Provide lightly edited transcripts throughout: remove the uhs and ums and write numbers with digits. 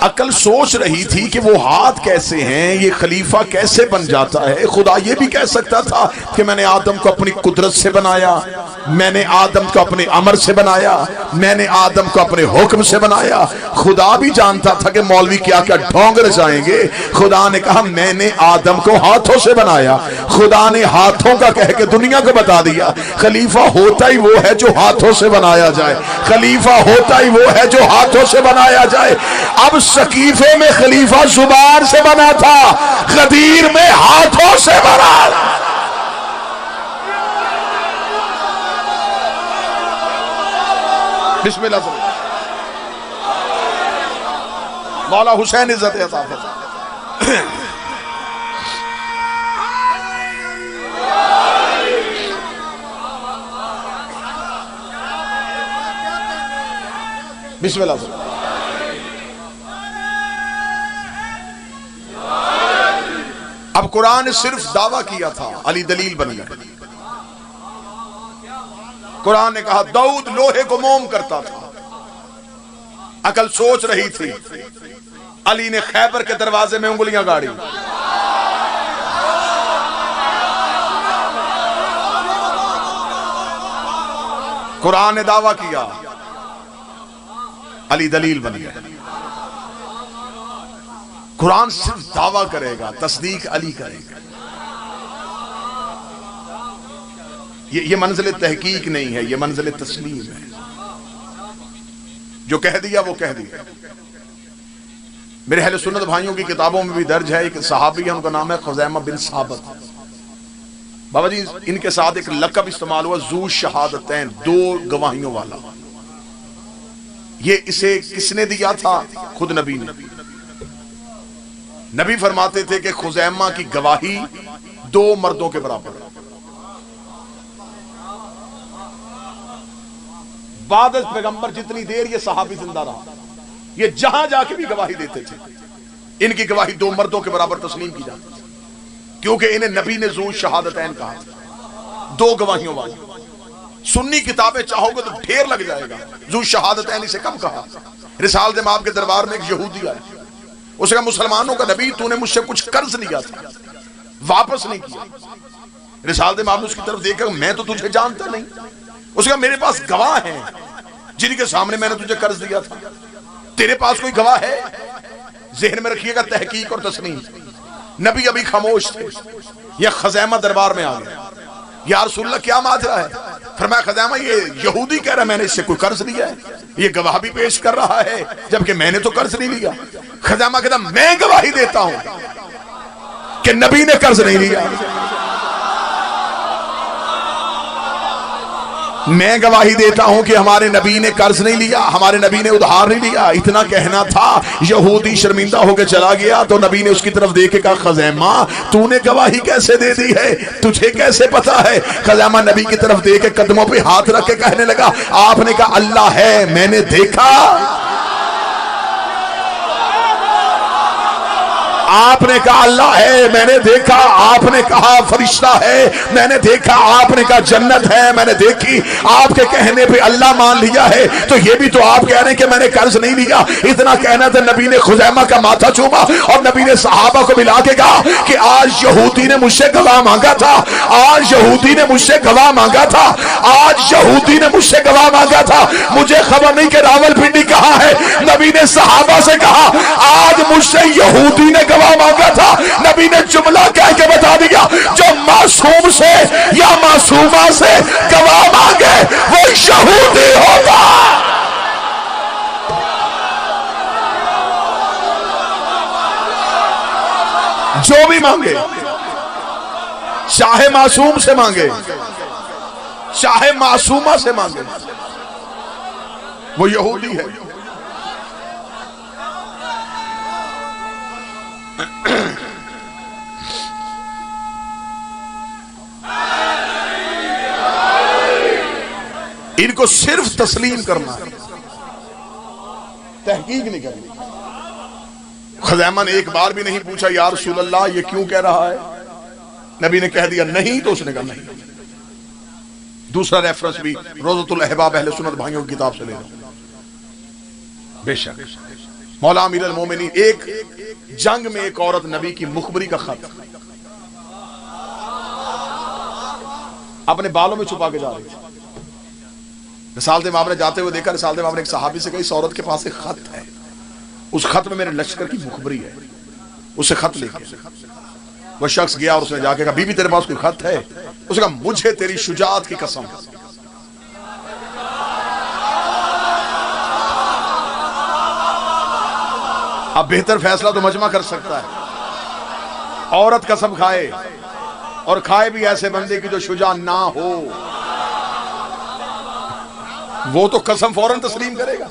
عقل سوچ رہی تھی کہ وہ ہاتھ کیسے ہیں، یہ خلیفہ کیسے بن جاتا ہے۔ خدا یہ بھی کہہ سکتا تھا کہ میں نے آدم کو اپنی قدرت سے بنایا، میں نے آدم کو اپنے امر سے بنایا، میں نے آدم کو اپنے حکم سے بنایا۔ خدا بھی جانتا تھا کہ مولوی کیا کیا ڈھونگ رچائیں گے۔ خدا نے کہا میں نے آدم کو ہاتھوں سے بنایا۔ خدا نے ہاتھوں کا کہہ کے دنیا کو بتا دیا خلیفہ ہوتا ہی وہ ہے جو ہاتھوں سے بنایا جائے، خلیفہ ہوتا ہی وہ ہے جو ہاتھوں سے بنایا جائے۔ اب سقیفے میں خلیفہ زبان سے بنا تھا، غدیر میں ہاتھوں سے بنا۔ بسم اللہ سے مولا حسین عزت عطا فرمائے۔ بسم اللہ سے اب قرآن نے صرف دعویٰ کیا تھا، علی دلیل بن گئے۔ قرآن نے کہا داؤد لوہے کو موم کرتا تھا، عقل سوچ رہی تھی، علی نے خیبر کے دروازے میں انگلیاں گاڑی۔ قرآن نے دعویٰ کیا، علی دلیل بن گئے۔ قرآن صرف دعویٰ کرے گا، تصدیق علی کرے گا۔ یہ منزل تحقیق نہیں ہے، یہ منزل تسلیم ہے۔ جو کہہ دیا وہ کہہ دیا۔ میرے اہل سنت بھائیوں کی کتابوں میں بھی درج ہے، ایک صحابی ہے، ان کا نام ہے خزیمہ بن ثابت۔ بابا جی ان کے ساتھ ایک لقب استعمال ہوا، ذو شہادتین، دو گواہیوں والا۔ یہ اسے کس نے دیا تھا؟ خود نبی نے۔ نبی فرماتے تھے کہ خزیمہ کی گواہی 2 مردوں کے برابر۔ بعد از پیغمبر جتنی دیر یہ صحابی زندہ رہا، یہ جہاں جا کے بھی گواہی دیتے تھے، ان کی گواہی 2 مردوں کے برابر تسلیم کی جاتی تھی، کیونکہ انہیں نبی نے ذو شہادتین کہا تھا، 2 گواہیوں والی۔ سنی کتابیں چاہو گے تو ڈھیر لگ جائے گا، ذو شہادتین اسے کم کہا۔ رسالت امام کے دربار میں ایک یہودی آیا، اس نے کہا مسلمانوں کا نبی تو نے مجھ سے کچھ قرض لیا تھا، واپس نہیں کیا۔ رسالت امام نے اس کی طرف دیکھا، میں تو تجھے جانتا نہیں۔ اس نے کہا میرے پاس گواہ ہیں جن کے سامنے میں نے تجھے قرض دیا تھا، تیرے پاس کوئی گواہ ہے؟ ذہن میں رکھیے گا تحقیق اور تسلیم۔ نبی ابھی خاموش تھے، یہ خزیمہ دربار میں آ گیا، یا رسول اللہ کیا ماجرا ہے؟ فرمایا خزیمہ یہ یہودی کہہ رہا میں نے اس سے کوئی قرض لیا ہے، یہ گواہ بھی پیش کر رہا ہے جبکہ میں نے تو قرض نہیں لیا۔ خزیمہ کہتا میں گواہی دیتا ہوں کہ نبی نے قرض نہیں لیا، میں گواہی دیتا ہوں کہ ہمارے نبی نے قرض نہیں لیا، ہمارے نبی نے ادھار نہیں لیا۔ اتنا کہنا تھا، یہودی شرمندہ ہو کے چلا گیا تو نبی نے اس کی طرف دیکھ کے کہا خزیمہ تو نے گواہی کیسے دے دی ہے، تجھے کیسے پتا ہے؟ خزیمہ نبی کی طرف دیکھ کے قدموں پہ ہاتھ رکھ کے کہنے لگا آپ نے کہا اللہ ہے، میں نے دیکھا، آپ نے کہا اللہ ہے میں نے دیکھا، آپ نے کہا فرشتہ ہے میں نے دیکھا، آپ نے کہا جنت ہے میں نے دیکھی، آپ کے کہنے پہ اللہ مان لیا ہے، تو یہ بھی تو آپ کہہ رہے ہیں کہ میں نے قرض نہیں لیا۔ اتنا کہنا تھا، نبی نے خزیمہ کا ماتھا چوما اور نبی نے صحابہ کو ملا کے کہا کہ آج یہودی نے مجھ سے گواہ مانگا تھا، آج یہودی نے مجھ سے گواہ مانگا تھا، آج یہودی نے مجھ سے گواہ مانگا تھا، مجھے خبر نہیں کہ راول پنڈی کہاں ہے۔ نبی نے صحابہ سے کہا آج مجھ سے یہودی نے گواہ مانگا تھا۔ نبی نے جملہ کہہ کے بتا دیا جو معصوم سے یا معصومہ سے گواہ مانگے وہ یہودی ہوگا۔ جو بھی مانگے، چاہے معصوم سے مانگے چاہے معصومہ سے مانگے، وہ یہودی ہے۔ ان کو صرف تسلیم کرنا ہے، تحقیق نہیں کرنی۔ خزیمہ نے ایک بار بھی نہیں پوچھا یا رسول اللہ یہ کیوں کہہ رہا ہے، نبی نے کہہ دیا نہیں تو اس نے کہا نہیں۔ دوسرا ریفرنس بھی روضۃ الاحباب اہل سنت بھائیوں کی کتاب سے لے رہا ہوں۔ بے شک مولا امیر المومنین، ایک جنگ میں ایک عورت نبی کی مخبری کا خط اپنے بالوں میں چھپا کے جا رہی تھی۔ رسالت امام نے جاتے ہوئے دیکھا، رسالت امام نے ایک صحابی سے کہا اس عورت کے پاس ایک خط ہے، اس خط میں میرے لشکر کی مخبری ہے، اس سے خط لے کے۔ وہ شخص گیا اور اس نے جا کے کہا بی بی تیرے پاس کوئی خط ہے؟ اس نے کہا مجھے تیری شجاعت کی قسم۔ اب بہتر فیصلہ تو مجمع کر سکتا ہے، عورت قسم کھائے اور کھائے بھی ایسے بندے کی جو شجاع نہ ہو، وہ تو قسم فوراً تسلیم کرے گا۔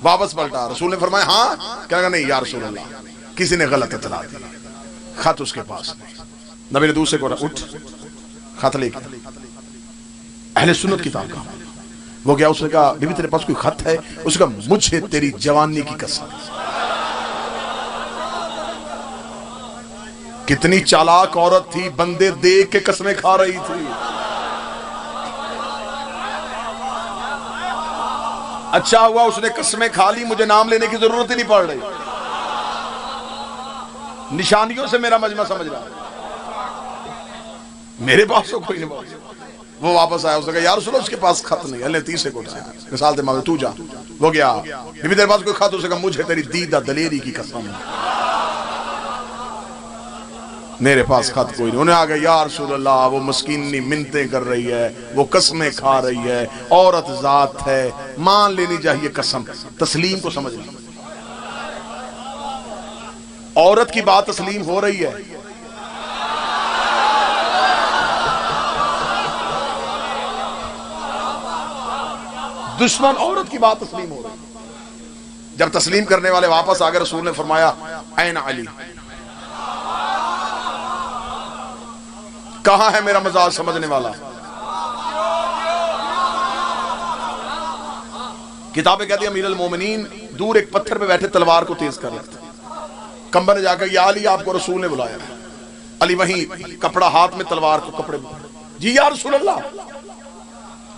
واپس پلٹا، رسول نے فرمایا ہاں، کہنے لگا نہیں یا رسول اللہ کسی نے غلط اطلاع دی، خط اس کے پاس نہیں۔ نبی نے دوسرے کو اٹھ خط لے کے، اہل سنت کتاب کا وہ گیا، اس نے کہا بی بی تیرے پاس کوئی خط ہے؟ اس نے کہا مجھے تیری جوانی کی قسم۔ کتنی چالاک عورت تھی، بندے دیکھ کے قسمیں کھا رہی تھی۔ اچھا ہوا اس نے قسمیں کھا لی، مجھے نام لینے کی ضرورت ہی نہیں پڑ رہی، نشانیوں سے میرا مجمع سمجھ رہا ہے، میرے پاس تو کوئی نہیں۔ وہ واپس آیا، اس نے کہا یا رسول اللہ اس کے پاس خط نہیں۔ اللہ نے تیسرے کو اٹھایا، رسالت امام تو جا۔ وہ گیا، بی بی تیرے پاس کوئی خط؟ اس نے کہا مجھے تیری دیدہ دلیری کی قسم میرے پاس خط کوئی نہیں۔ انہیں آگے یا رسول اللہ وہ مسکینی منتیں کر رہی ہے، وہ قسمیں کھا رہی ہے، عورت ذات ہے، مان لینی چاہیے قسم۔ تسلیم کو سمجھ لیں، عورت کی بات تسلیم ہو رہی ہے، دشمن عورت کی بات تسلیم ہو رہی ہے۔ جب تسلیم کرنے والے واپس آگے، رسول نے فرمایا این علی، کہاں ہے میرا مزاج سمجھنے والا؟ کتابیں کہتی ہیں امیر المومنین دور ایک پتھر پہ بیٹھے تلوار کو تیز کر رکھتے، کمبر نے جا کر یا علی آپ کو رسول نے بلایا۔ علی وہیں کپڑا ہاتھ میں، تلوار کو کپڑے میں، جی یا رسول اللہ۔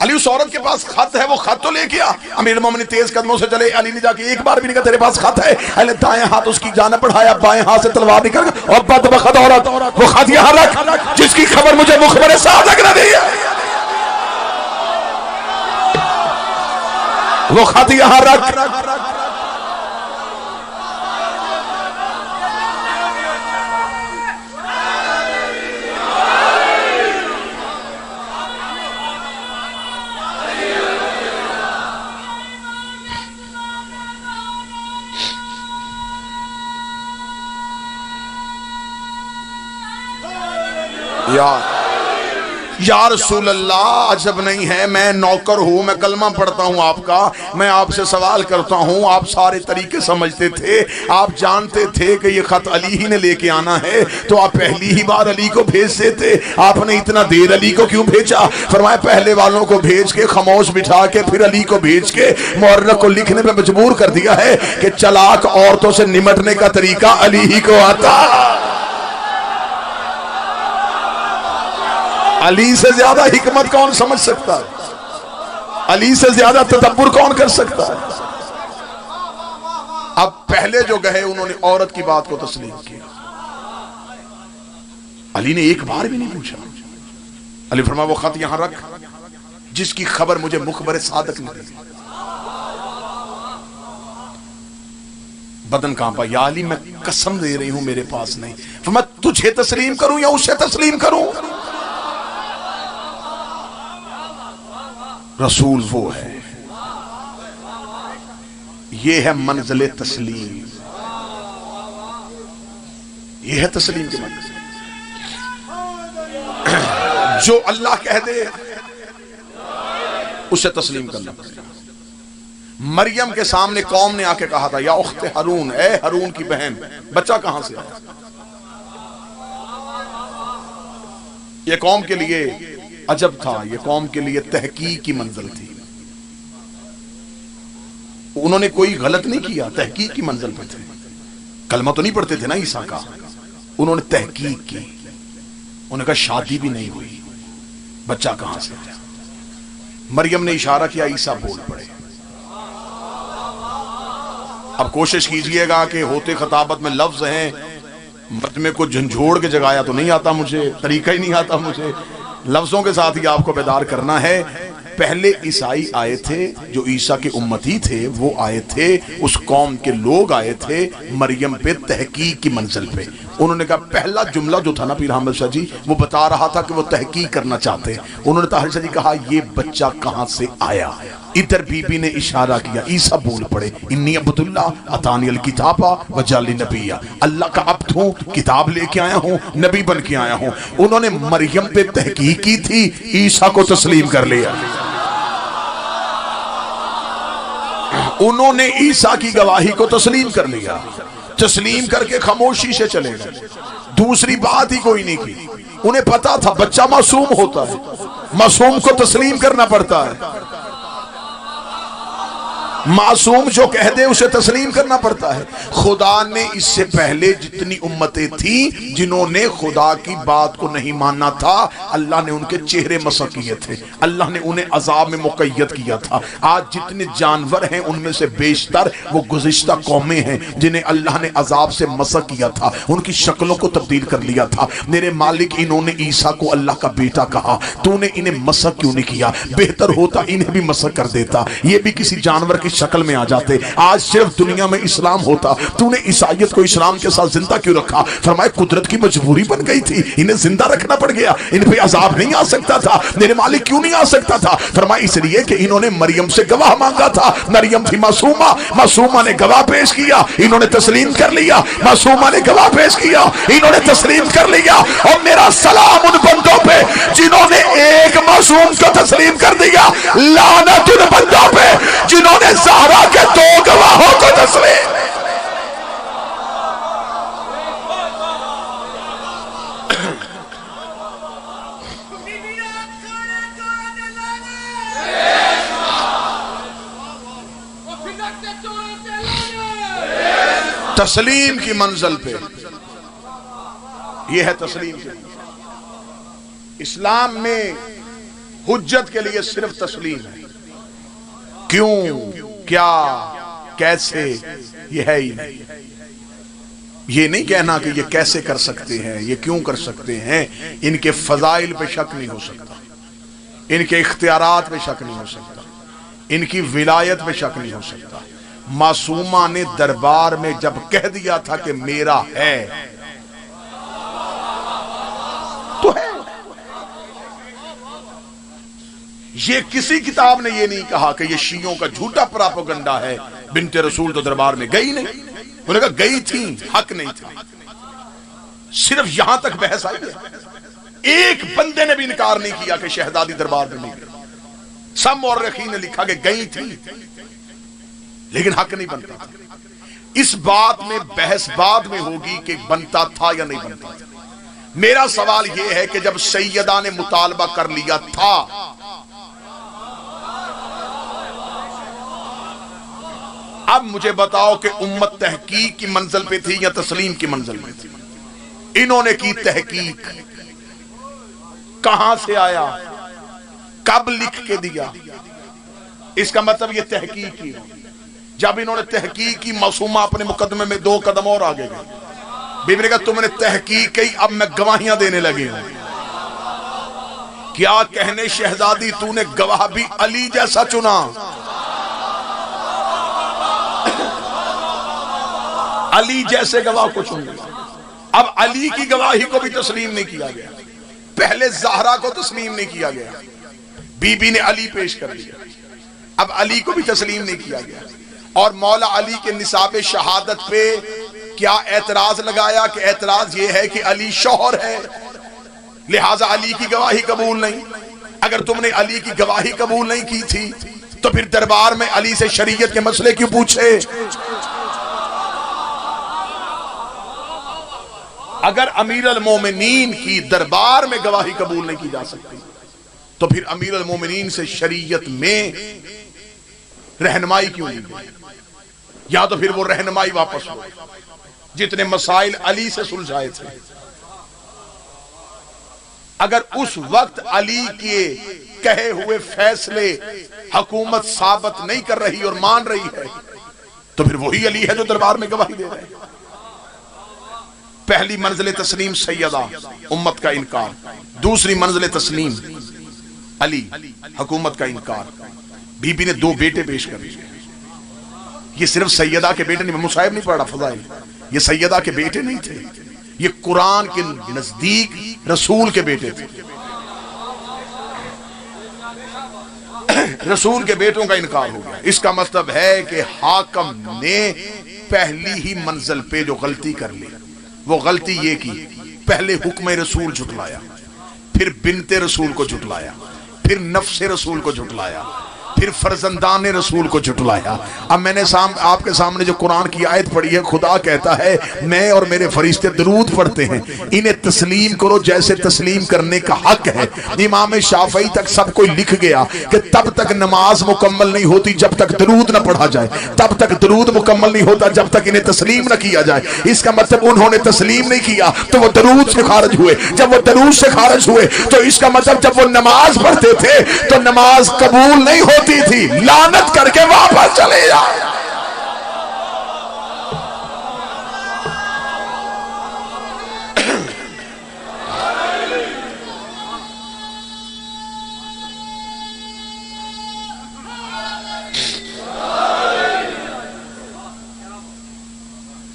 علی اس عورت کے پاس خط ہے، وہ خط تو لے کے آ۔ امیر المومنین تیز قدموں سے چلے، علی نے جا کے ایک بار بھی نہیں کہا تیرے پاس خط ہے، علی نے دائیں ہاتھ اس کی جانب بڑھایا، بائیں ہاتھ سے تلوار نکل گئی اور بدبخت عورت وہ خط یہاں رکھ جس کی خبر مجھے مخبر صادق نے دی ہے، وہ خط یہاں رکھ۔ یا رسول اللہ عجب نہیں ہے، میں نوکر ہوں، میں کلمہ پڑھتا ہوں آپ کا، میں آپ سے سوال کرتا ہوں، آپ سارے طریقے سمجھتے تھے، آپ جانتے تھے کہ یہ خط علی ہی نے لے کے آنا ہے، تو آپ پہلی ہی بار علی کو بھیجتے تھے، آپ نے اتنا دیر علی کو کیوں بھیجا؟ فرمایا پہلے والوں کو بھیج کے خاموش بٹھا کے پھر علی کو بھیج کے مورخ کو لکھنے پہ مجبور کر دیا ہے کہ چلاک عورتوں سے نمٹنے کا طریقہ علی ہی کو آتا۔ علی سے زیادہ حکمت کون سمجھ سکتا ہے؟ علی سے زیادہ تدبر کون کر سکتا ہے؟ اب پہلے جو گئے انہوں نے عورت کی بات کو تسلیم کیا، علی نے ایک بار بھی نہیں پوچھا۔ علی فرمایا وہ خط یہاں رکھ جس کی خبر مجھے مخبر صادق نے دی۔ بدن کانپا، یا علی میں قسم دے رہی ہوں میرے پاس نہیں۔ فرمایا تجھے تسلیم کروں یا اسے تسلیم کروں؟ رسول وہ ہے، یہ ہے منزل تسلیم، یہ ہے تسلیم کی منزل۔ جو اللہ کہہ دے اسے تسلیم کرنا پڑے گا۔ مریم کے سامنے قوم نے آ کے کہا تھا یا اخت ہارون، اے ہارون کی بہن، بچہ کہاں سے آیا؟ یہ قوم کے لیے عجب تھا، یہ قوم کے لیے تحقیق کی منزل تھی۔ انہوں نے کوئی غلط نہیں کیا، تحقیق کی منزل پہ تھے، کلمہ تو نہیں پڑھتے تھے نا عیسیٰ کا، انہوں نے تحقیق کی، انہوں نے کہا شادی بھی نہیں ہوئی، بچہ کہاں سے آیا؟ مریم نے اشارہ کیا عیسیٰ بول پڑے، اب کوشش کیجئے گا کہ ہوتے خطابت میں لفظ ہیں، مجمع کو جھنجھوڑ کے جگایا تو نہیں آتا مجھے، طریقہ ہی نہیں آتا مجھے، لفظوں کے ساتھ ہی آپ کو بیدار کرنا ہے۔ پہلے عیسائی آئے تھے جو عیسیٰ کے امتی تھے، وہ آئے تھے، اس قوم کے لوگ آئے تھے مریم پہ تحقیق کی منزل پہ۔ انہوں نے کہا پہلا جملہ جو تھا نا پیر حامد شاہ جی، وہ بتا رہا تھا کہ وہ تحقیق کرنا چاہتے ہیں۔ انہوں نے طاہر شاہ جی کہا یہ بچہ کہاں سے آیا؟ ادھر بی بی نے اشارہ کیا، عیسیٰ بول پڑے انی عبد اللہ اتانی الکتاب وجعلنی نبیا، اللہ کا عبد ہوں، کتاب لے کے آیا ہوں، نبی بن کے آیا ہوں۔ انہوں نے مریم پہ تحقیق کی تھی، عیسیٰ کو تسلیم کر لیا۔ انہوں نے عیسیٰ کی گواہی کو تسلیم کر لیا، تسلیم کر کے خاموشی سے چلے گئے، دوسری بات ہی کوئی نہیں کی۔ انہیں پتا تھا بچہ معصوم ہوتا ہے، معصوم کو تسلیم کرنا پڑتا ہے، معصوم جو کہہ دے اسے تسلیم کرنا پڑتا ہے۔ خدا نے اس سے پہلے جتنی امتیں تھیں جنہوں نے خدا کی بات کو نہیں ماننا تھا، اللہ نے ان کے چہرے مسح کیے تھے، اللہ نے انہیں عذاب میں مقید کیا تھا۔ آج جتنے جانور ہیں ان میں سے بیشتر وہ گزشتہ قومیں ہیں جنہیں اللہ نے عذاب سے مسح کیا تھا، ان کی شکلوں کو تبدیل کر لیا تھا۔ میرے مالک انہوں نے عیسیٰ کو اللہ کا بیٹا کہا، تو نے انہیں مسح کیوں نہیں کیا؟ بہتر ہوتا انہیں بھی مسح کر دیتا، یہ بھی کسی جانور کی شکل میں آ جاتے۔ آج صرف دنیا میں اسلام ہوتا، تو نے عیسائیت کو اسلام کے ساتھ زندہ کیوں رکھا؟ فرمائے قدرت کی مجبوری بن گئی تھی، انہیں زندہ رکھنا پڑ گیا، ان پہ عذاب نہیں آ سکتا تھا۔ میرے مالک کیوں نہیں آ سکتا تھا؟ فرمائے اس لیے کہ انہوں نے مریم سے گواہ مانگا تھا، مریم تھی معصومہ، معصومہ نے گواہ پیش کیا، انہوں نے تسلیم کر لیا، معصومہ نے گواہ پیش کیا، انہوں نے تسلیم کر لیا۔ اور میرا سلام ان بندوں پہ جنہوں نے ایک معصوم کو تسلیم کر دیا، لعنت ان بندوں پہ جنہوں نے زہرا کے دو گواہوں کو تسلیم۔ تسلیم کی منزل پہ، یہ ہے تسلیم کی منزل۔ اسلام میں حجت کے لیے صرف تسلیم ہے، کیوں، کیا، کیسے، یہ ہے ہی نہیں۔ یہ نہیں کہنا کہ یہ کیسے کر سکتے ہیں، یہ کیوں کر سکتے ہیں۔ ان کے فضائل پہ شک نہیں ہو سکتا، ان کے اختیارات پہ شک نہیں ہو سکتا، ان کی ولایت پہ شک نہیں ہو سکتا۔ معصومہ نے دربار میں جب کہہ دیا تھا کہ میرا ہے تو ہے، یہ کسی کتاب نے یہ نہیں کہا کہ یہ شیعوں کا جھوٹا پراپیگنڈا ہے۔ بنت رسول تو دربار میں گئی نہیں، انہوں نے کہا گئی تھی، حق نہیں تھا۔ صرف یہاں تک بحث آئی ہے، ایک بندے نے بھی انکار نہیں کیا کہ شہزادی دربار میں نہیں گئی۔ سب مورخین نے لکھا کہ گئی تھی لیکن حق نہیں بنتا تھا۔ اس بات میں بحث بعد میں ہوگی کہ بنتا تھا یا نہیں بنتا تھا۔ میرا سوال یہ ہے کہ جب سیدہ نے مطالبہ کر لیا تھا، اب مجھے بتاؤ کہ امت تحقیق کی منزل پہ تھی یا تسلیم کی منزل پہ تھی؟ انہوں نے کی تحقیق، کہاں سے آیا، کب لکھ کے دیا، اس کا مطلب یہ تحقیق کی۔ جب انہوں نے تحقیق کی، معصومہ اپنے مقدمے میں 2 قدم اور آگے گئے۔ بی بی نے کہا تم نے تحقیق کی، اب میں گواہیاں دینے لگے ہوں۔ کیا کہنے شہزادی، تو نے گواہ بھی علی جیسا چنا، علی جیسے گواہ کو چن لیا۔ اب علی کی گواہی کو بھی تسلیم نہیں کیا گیا، پہلے زہرا کو تسلیم نہیں کیا گیا، بی بی نے علی پیش کر لیا، اب علی کو بھی تسلیم نہیں کیا گیا۔ اور مولا علی کے نصاب شہادت پہ کیا اعتراض لگایا کہ اعتراض یہ ہے کہ علی شوہر ہے لہٰذا علی کی گواہی قبول نہیں۔ اگر تم نے علی کی گواہی قبول نہیں کی تھی تو پھر دربار میں علی سے شریعت کے مسئلے کیوں پوچھے؟ اگر امیر المومنین کی دربار میں گواہی قبول نہیں کی جا سکتی تو پھر امیر المومنین سے شریعت میں رہنمائی کیوں نہیں ہوئی؟ یا تو پھر وہ رہنمائی واپس ہو، جتنے مسائل علی سے سلجھائے تھے۔ اگر اس وقت علی کے کہے ہوئے فیصلے حکومت ثابت نہیں کر رہی اور مان رہی ہے تو پھر وہی علی ہے جو دربار میں گواہی دے رہے ہیں۔ پہلی منزل تسلیم سیدہ، امت کا انکار۔ دوسری منزل تسلیم علی، حکومت کا انکار۔ بی بی نے 2 بیٹے پیش کر دیے۔ یہ صرف سیدہ کے بیٹے نہیں، میں مصائب نہیں پڑھ رہا فضائل، یہ سیدہ کے بیٹے نہیں تھے، یہ قرآن کے نزدیک رسول کے بیٹے تھے۔ رسول کے بیٹوں کا انکار ہو گیا۔ اس کا مطلب ہے کہ حاکم نے پہلی ہی منزل پہ جو غلطی کر لی، وہ غلطی یہ کی، پہلے حکم رسول جھٹلایا، پھر بنت رسول کو جھٹلایا، پھر نفس رسول کو جھٹلایا، پھر فرزندان رسول کو جھٹلایا۔ اب میں نے آپ کے سامنے جو قرآن کی آیت پڑھی ہے، خدا کہتا ہے میں اور میرے فرشتے درود پڑھتے ہیں، انہیں تسلیم کرو جیسے تسلیم کرنے کا حق ہے۔ امام شافعی تک سب کوئی لکھ گیا کہ تب تک نماز مکمل نہیں ہوتی جب تک درود نہ پڑھا جائے، تب تک درود مکمل نہیں ہوتا جب تک انہیں تسلیم نہ کیا جائے۔ اس کا مطلب انہوں نے تسلیم نہیں کیا تو وہ درود سے خارج ہوئے، جب وہ درود سے خارج ہوئے تو اس کا مطلب جب وہ نماز پڑھتے تھے تو نماز قبول نہیں ہوتی تھی، لعنت کر کے واپس چلے جا۔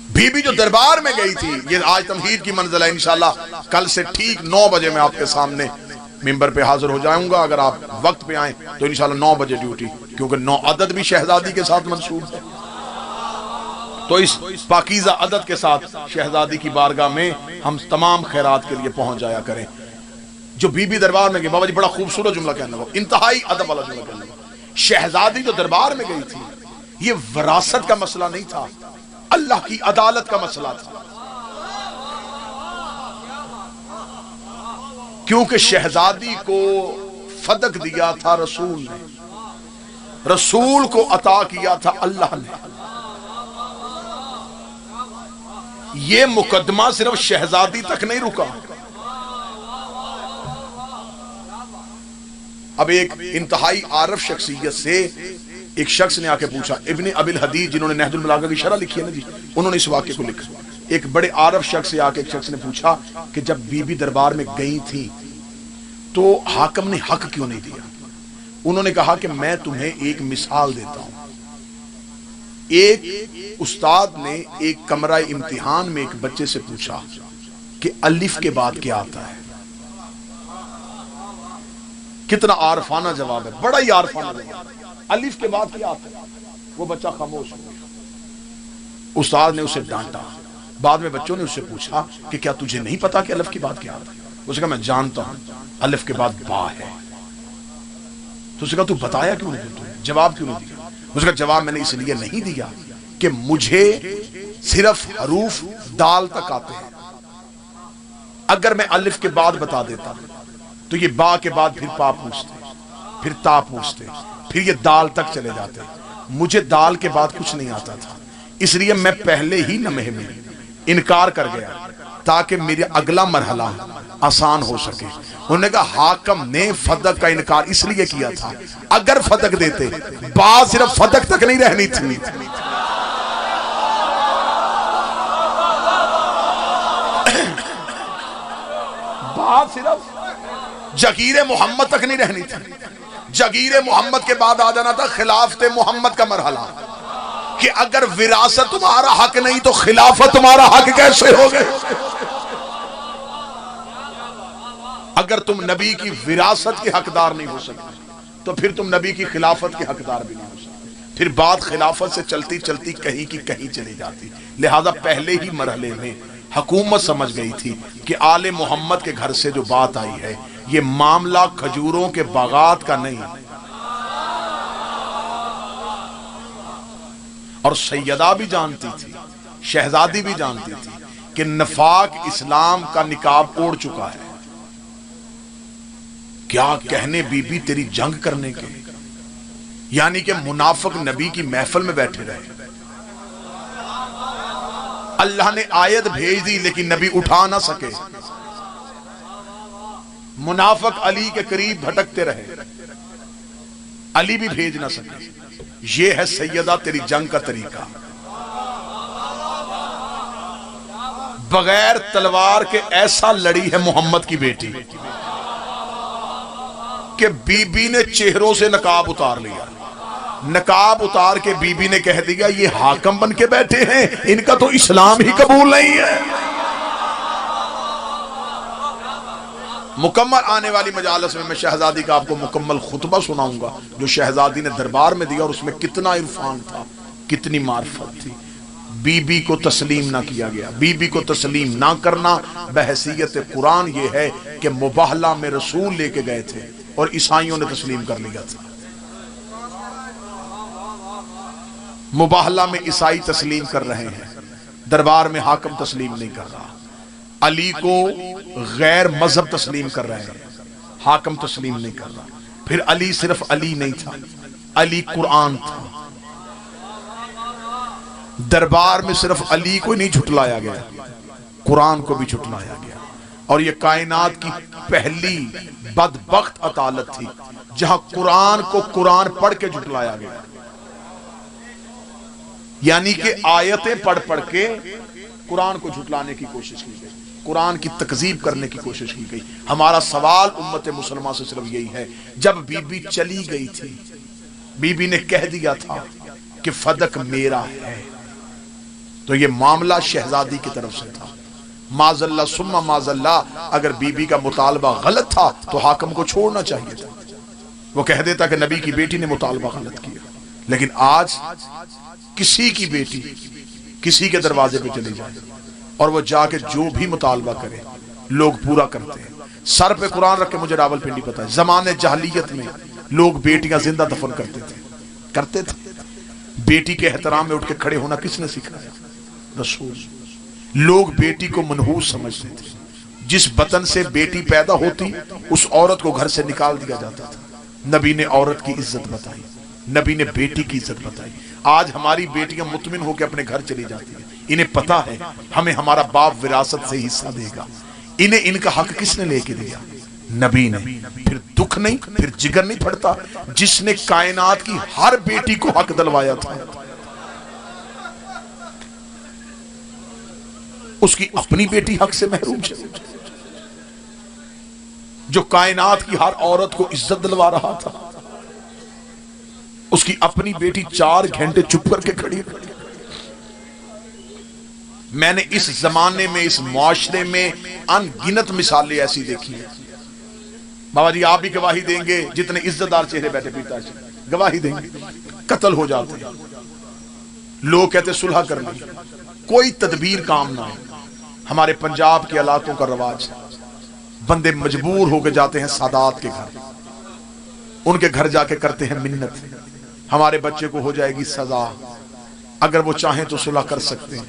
بی بی جو دربار میں گئی تھی، یہ آج تمہید کی منزل ہے، انشاءاللہ کل سے ٹھیک 9 بجے میں آپ کے سامنے ممبر پہ حاضر ہو جاؤں گا۔ اگر آپ وقت پہ آئیں تو انشاءاللہ 9 بجے ڈیوٹی، کیونکہ 9 عدد بھی شہزادی کے ساتھ منسوب ہے، تو اس پاکیزہ عدد کے ساتھ شہزادی کی بارگاہ میں ہم تمام خیرات کے لیے پہنچ جایا کریں۔ جو بی بی دربار میں گئی، بابا جی بڑا خوبصورت جملہ کہنا وہ، انتہائی ادب والا جملہ کہنا وہ، شہزادی جو دربار میں گئی تھی یہ وراثت کا مسئلہ نہیں تھا، اللہ کی عدالت کا مسئلہ تھا، کیونکہ شہزادی کو فدق دیا تھا رسول نے، رسول کو عطا کیا تھا اللہ نے۔ یہ مقدمہ صرف شہزادی تک نہیں رکا۔ اب ایک انتہائی عارف شخصیت سے ایک شخص نے آ کے پوچھا، ابن ابی الحدیث جنہوں نے نہج البلاغہ کی شرح لکھی ہے نا جی، انہوں نے اس واقعے کو لکھا۔ ایک بڑے عارف شخص سے آ کے ایک شخص نے پوچھا کہ جب بی بی دربار میں گئی تھی تو حاکم نے حق کیوں نہیں دیا؟ انہوں نے کہا کہ میں تمہیں ایک مثال دیتا ہوں۔ ایک استاد نے ایک کمرہ امتحان میں ایک بچے سے پوچھا کہ الف کے بعد کیا آتا ہے؟ کتنا عارفانہ جواب ہے، بڑا ہی عارفانہ جواب۔ الف کے بعد کیا آتا ہے؟ وہ بچہ خاموش ہو گیا۔ استاد نے اسے ڈانٹا۔ بعد میں بچوں نے اس سے پوچھا کہ کیا تجھے نہیں پتا کہ الف کے بعد کیا آتا ہے؟ اس نے کہا میں جانتا ہوں، الف کے بعد با ہے۔ تو اس نے کہا تو بتایا کیوں نہیں، جواب کیوں نہیں دیا؟ اس کا جواب میں نے اس لیے نہیں دیا کہ مجھے صرف حروف دال تک آتے ہیں، اگر میں الف کے بعد بتا دیتا تو یہ با کے بعد پھر پا پوچھتے، پھر تا پوچھتے، پھر یہ دال تک چلے جاتے۔ مجھے دال کے بعد کچھ نہیں آتا تھا، اس لیے میں پہلے ہی نمح میں انکار کر گیا تاکہ میرا اگلا مرحلہ آسان ہو سکے۔ انہوں نے کہا حاکم نے فدق کا انکار اس لیے کیا تھا، اگر فدق دیتے بات صرف فدق تک نہیں رہنی تھی، بات صرف جگیر محمد تک نہیں رہنی تھی، جگیر محمد کے بعد آ جانا تھا خلافت محمد کا مرحلہ، کہ اگر وراثت تمہارا حق نہیں تو خلافت تمہارا حق کیسے ہوگا؟ اگر تم نبی کی وراثت کے حقدار نہیں ہو سکتے تو پھر تم نبی کی خلافت کے حقدار بھی نہیں ہو سکتے، پھر بات خلافت سے چلتی چلتی کہیں کی کہیں چلی جاتی۔ لہذا پہلے ہی مرحلے میں حکومت سمجھ گئی تھی کہ آل محمد کے گھر سے جو بات آئی ہے یہ معاملہ کھجوروں کے باغات کا نہیں، اور سیدہ بھی جانتی تھی، شہزادی بھی جانتی تھی کہ نفاق اسلام کا نقاب اوڑھ چکا ہے۔ کیا کہنے بی بی تیری جنگ کرنے کے، یعنی کہ منافق نبی کی محفل میں بیٹھے رہے، اللہ نے آیت بھیج دی لیکن نبی اٹھا نہ سکے، منافق علی کے قریب بھٹکتے رہے، علی بھی بھیج نہ سکے۔ یہ ہے سیدہ تیری جنگ کا طریقہ، بغیر تلوار کے ایسا لڑی ہے محمد کی بیٹی کہ بی بی نے چہروں سے نقاب اتار لیا. نقاب اتار کے بی بی نے کہہ دیا یہ حاکم بن کے بیٹھے ہیں, ان کا تو اسلام ہی قبول نہیں ہے. مکمل آنے والی مجالس میں شہزادی کا آپ کو مکمل خطبہ سناؤں گا جو شہزادی نے دربار میں دیا, اور اس میں کتنا عرفان تھا, کتنی معرفت تھی. بی بی کو تسلیم نہ کیا گیا. بی بی کو تسلیم نہ کرنا بحیثیت قرآن یہ ہے کہ مباہلہ میں رسول لے کے گئے تھے اور عیسائیوں نے تسلیم کر لیا تھا. مباہلہ میں عیسائی تسلیم کر رہے ہیں, دربار میں حاکم تسلیم نہیں کر رہا. علی کو غیر مذہب تسلیم کر رہے ہیں, حاکم تسلیم نہیں کر رہا. پھر علی صرف علی نہیں تھا, علی قرآن تھا. دربار میں صرف علی کو نہیں جھٹلایا گیا, قرآن کو بھی جھٹلایا گیا. اور یہ کائنات کی پہلی بدبخت عدالت تھی جہاں قرآن کو قرآن پڑھ کے جھٹلایا گیا. یعنی کہ آیتیں پڑھ پڑھ کے قرآن کو جھٹلانے کی کوشش کی گئی, قرآن کی تکذیب کرنے کی کوشش کی گئی. ہمارا سوال امت مسلمہ سے صرف یہی ہے, جب بی بی چلی گئی تھی, بی بی نے کہہ دیا تھا کہ فدق میرا ہے, تو یہ معاملہ شہزادی کی طرف سے تھا. معاذ اللہ ثم معاذ اللہ, اگر بی بی کا مطالبہ غلط تھا تو حاکم کو چھوڑنا چاہیے تھا. وہ کہہ دیتا کہ نبی کی بیٹی نے مطالبہ غلط کیا. لیکن آج کسی کی بیٹی کسی کے دروازے پہ چلی جائے اور وہ جا کے جو بھی مطالبہ کرے لوگ پورا کرتے ہیں. سر پہ قرآن رکھ کے, مجھے راول پنڈی پتہ ہے زمانے جاہلیت میں لوگ بیٹیاں زندہ دفن کرتے تھے. بیٹی کے احترام میں اٹھ کے کھڑے ہونا کس نے سکھایا؟ رسول. لوگ بیٹی کو منحوس سمجھتے تھے. جس بطن سے بیٹی پیدا ہوتی اس عورت کو گھر سے نکال دیا جاتا تھا. نبی نے عورت کی عزت بتائی, نبی نے بیٹی کی عزت بتائی. آج ہماری بیٹیاں مطمئن ہو کے اپنے گھر چلی جاتی ہیں, انہیں پتا ہے ہمیں ہمارا باپ وراثت سے حصہ دے گا. انہیں ان کا حق کس نے لے کے دیا؟ نبی نے. پھر دکھ نہیں, پھر جگر نہیں پھٹتا جس نے کائنات کی ہر بیٹی کو حق دلوایا تھا. اس کی اپنی بیٹی حق سے محروم ہے, جو کائنات کی ہر عورت کو عزت دلوا رہا تھا. اس کی اپنی بیٹی 4 گھنٹے چپ کر کے کھڑی. میں نے اس زمانے میں اس معاشرے میں ان گنت مثالیں ایسی دیکھی ہیں. بابا جی آپ بھی گواہی دیں گے, جتنے عزت دار چہرے بیٹھے پیتا ہے گواہی دیں گے, قتل ہو جاتے ہیں. لوگ کہتے صلح کر لیں, کوئی تدبیر کام نہ ہے. ہمارے پنجاب کے علاقوں کا رواج ہے, بندے مجبور ہو کے جاتے ہیں سادات کے گھر, ان کے گھر جا کے کرتے ہیں منت, ہمارے بچے کو ہو جائے گی سزا, اگر وہ چاہیں تو صلح کر سکتے ہیں,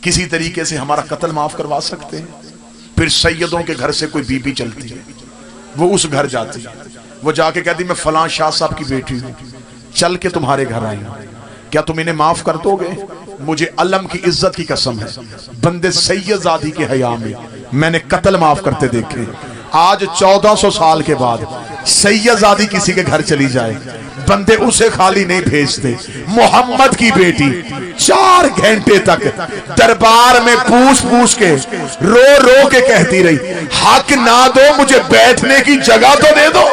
کسی طریقے سے ہمارا قتل معاف کروا سکتے ہیں. پھر سیدوں کے گھر سے کوئی بی بی چلتی ہے, وہ اس گھر جاتی ہے, وہ جا کے کہتی میں فلاں شاہ صاحب کی بیٹی ہوں, چل کے تمہارے گھر آئی ہوں, کیا تم انہیں معاف کر دو گے؟ مجھے علم کی عزت کی قسم ہے, بندے سید زادی کے حیا میں نے قتل معاف کرتے دیکھے. آج 1400 سال کے بعد سید زادی کسی کے گھر چلی جائے, بندے اسے خالی نہیں بھیجتے. محمد کی بیٹی 4 گھنٹے تک دربار میں پوچھ کے رو کے کہتی رہی, حق نہ دو مجھے بیٹھنے کی جگہ تو دے دو.